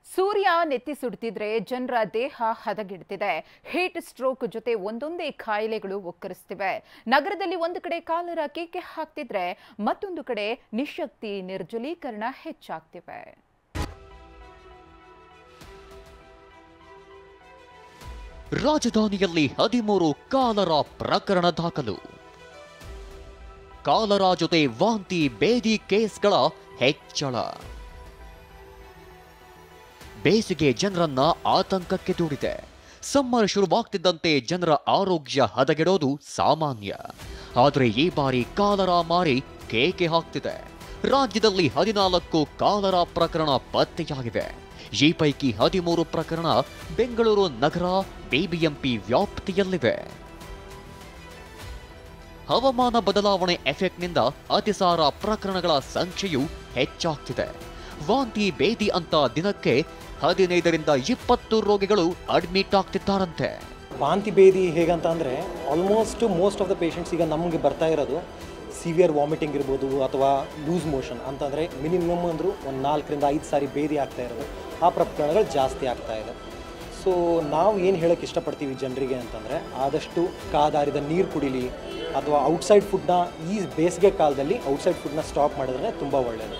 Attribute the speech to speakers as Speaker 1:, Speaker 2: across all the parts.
Speaker 1: ಸೂರ್ಯ ನೆತ್ತಿ ಸುಡ್ತಿದ್ರೆ ಜನರ ದೇಹ ಹದಗೆಡ್ತಿದೆ. ಹೀಟ್ ಸ್ಟ್ರೋಕ್ ಜೊತೆ ಒಂದೊಂದೇ ಕಾಯಿಲೆಗಳು ಒಕ್ಕರಿಸ್ತಿವೆ. ನಗರದಲ್ಲಿ ಒಂದು ಕಡೆ ಕಾಲರ ಕೇಕೆ ಹಾಕ್ತಿದ್ರೆ ಮತ್ತೊಂದು ಕಡೆ ನಿಶಕ್ತಿ, ನಿರ್ಜಲೀಕರಣ ಹೆಚ್ಚಾಗ್ತಿವೆ.
Speaker 2: ರಾಜಧಾನಿಯಲ್ಲಿ 13 ಕಾಲರ ಪ್ರಕರಣ ದಾಖಲು. ಕಾಲರ ಜೊತೆ ವಾಂತಿ ಬೇದಿ ಕೇಸ್ಗಳ ಹೆಚ್ಚಳ. ಬೇಸಿಗೆ ಜನರನ್ನ ಆತಂಕಕ್ಕೆ ದೂಡಿದೆ. ಸಮ್ಮರ್ ಶುರುವಾಗ್ತಿದ್ದಂತೆ ಜನರ ಆರೋಗ್ಯ ಹದಗೆಡೋದು ಸಾಮಾನ್ಯ. ಆದರೆ ಈ ಬಾರಿ ಕಾಲರ ಮಾರಿ ಕೇಕೆ ಹಾಕ್ತಿದೆ. ರಾಜ್ಯದಲ್ಲಿ 14 ಕಾಲರ ಪ್ರಕರಣ ಪತ್ತೆಯಾಗಿವೆ. ಈ ಪೈಕಿ 13 ಪ್ರಕರಣ ಬೆಂಗಳೂರು ನಗರ ಬಿಬಿಎಂಪಿ ವ್ಯಾಪ್ತಿಯಲ್ಲಿವೆ. ಹವಾಮಾನ ಬದಲಾವಣೆ ಎಫೆಕ್ಟ್ನಿಂದ ಅತಿಸಾರ ಪ್ರಕರಣಗಳ ಸಂಖ್ಯೆಯು ಹೆಚ್ಚಾಗ್ತಿದೆ. ವಾಂತಿ ಬೇದಿ ಅಂತ ದಿನಕ್ಕೆ 15ರಿಂದ 20 ರೋಗಿಗಳು ಅಡ್ಮಿಟ್ ಆಗ್ತಿದ್ದಾರಂತೆ.
Speaker 3: ವಾಂತಿ ಬೇದಿ ಹೇಗಂತ ಅಂದರೆ ಮೋಸ್ಟ್ ಆಫ್ ದ ಪೇಷಂಟ್ಸ್ ಈಗ ನಮಗೆ ಬರ್ತಾ ಇರೋದು ಸಿವಿಯರ್ ವಾಮಿಟಿಂಗ್ ಇರ್ಬೋದು ಅಥವಾ ಲೂಸ್ ಮೋಷನ್ ಅಂತಂದರೆ ಮಿನಿಮಮ್ ಅಂದರೂ ಒಂದು 4ರಿಂದ 5 ಸಾರಿ ಬೇದಿ ಆಗ್ತಾ ಇರೋದು. ಆ ಪ್ರಕರಣಗಳು ಜಾಸ್ತಿ ಆಗ್ತಾ ಇದೆ. ಸೊ ನಾವು ಏನು ಹೇಳೋಕ್ಕೆ ಇಷ್ಟಪಡ್ತೀವಿ ಜನರಿಗೆ ಅಂತಂದರೆ ಆದಷ್ಟು ಕಾದಾರಿದ ನೀರು ಕುಡಿಲಿ ಅಥವಾ ಔಟ್ಸೈಡ್ ಫುಡ್ನ ಈ ಬೇಸಿಗೆ ಕಾಲದಲ್ಲಿ ಔಟ್ಸೈಡ್ ಫುಡ್ನ ಸ್ಟಾಪ್ ಮಾಡಿದ್ರೆ ತುಂಬ ಒಳ್ಳೆಯದು.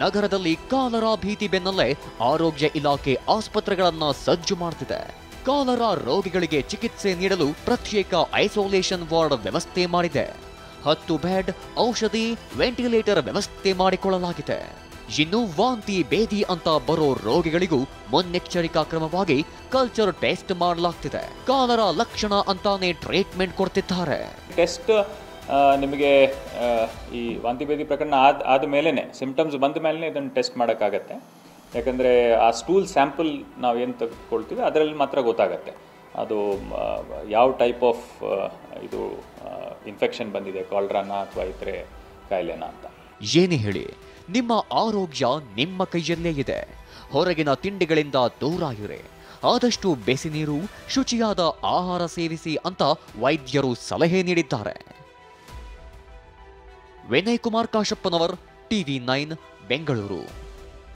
Speaker 2: ನಗರದಲ್ಲಿ ಕಾಲರಾ ಭೀತಿ ಬೆನ್ನಲ್ಲೇ ಆರೋಗ್ಯ ಇಲಾಖೆ ಆಸ್ಪತ್ರೆಗಳನ್ನ ಸಜ್ಜು ಮಾಡ್ತಿದೆ. ಕಾಲರಾ ರೋಗಿಗಳಿಗೆ ಚಿಕಿತ್ಸೆ ನೀಡಲು ಪ್ರತ್ಯೇಕ ಐಸೋಲೇಷನ್ ವಾರ್ಡ್ ವ್ಯವಸ್ಥೆ ಮಾಡಿದೆ. 10 ಬೆಡ್, ಔಷಧಿ, ವೆಂಟಿಲೇಟರ್ ವ್ಯವಸ್ಥೆ ಮಾಡಿಕೊಳ್ಳಲಾಗಿದೆ. ಇನ್ನು ವಾಂತಿ ಬೇದಿ ಅಂತ ಬರೋ ರೋಗಿಗಳಿಗೂ ಮುನ್ನೆಚ್ಚರಿಕಾ ಕ್ರಮವಾಗಿ ಕಲ್ಚರ್ ಟೆಸ್ಟ್ ಮಾಡಲಾಗ್ತಿದೆ. ಕಾಲರಾ ಲಕ್ಷಣ ಅಂತಾನೆ ಟ್ರೀಟ್ಮೆಂಟ್ ಕೊಡ್ತಿದ್ದಾರೆ.
Speaker 4: ಟೆಸ್ಟ್ ನಿಮಗೆ ಈ ವಾಂತಿ ಬೇದಿ ಪ್ರಕರಣ ಆದ ಮೇಲೇ ಸಿಂಪ್ಟಮ್ಸ್ ಬಂದ ಮೇಲೆ ಇದನ್ನು ಟೆಸ್ಟ್ ಮಾಡೋಕ್ಕಾಗತ್ತೆ. ಯಾಕಂದರೆ ಆ ಸ್ಟೂಲ್ ಸ್ಯಾಂಪಲ್ ನಾವು ಏನು ತೆಗೆದುಕೊಳ್ತೀವಿ ಅದರಲ್ಲಿ ಮಾತ್ರ ಗೊತ್ತಾಗತ್ತೆ ಅದು ಯಾವ ಟೈಪ್ ಆಫ್ ಇದು ಇನ್ಫೆಕ್ಷನ್ ಬಂದಿದೆ, ಕಾಲರಾನ ಅಥವಾ ಇತರೆ ಕಾಯಿಲೆನ ಅಂತ.
Speaker 2: ಏನೇ ಹೇಳಿ, ನಿಮ್ಮ ಆರೋಗ್ಯ ನಿಮ್ಮ ಕೈಯಲ್ಲೇ ಇದೆ. ಹೊರಗಿನ ತಿಂಡಿಗಳಿಂದ ದೂರ ಇರಿ. ಆದಷ್ಟು ಬಿಸಿ ನೀರು, ಶುಚಿಯಾದ ಆಹಾರ ಸೇವಿಸಿ ಅಂತ ವೈದ್ಯರು ಸಲಹೆ ನೀಡಿದ್ದಾರೆ. ವಿನಯ್ ಕುಮಾರ್ ಕಾಶಪ್ಪನವರ್, TV9 ಬೆಂಗಳೂರು.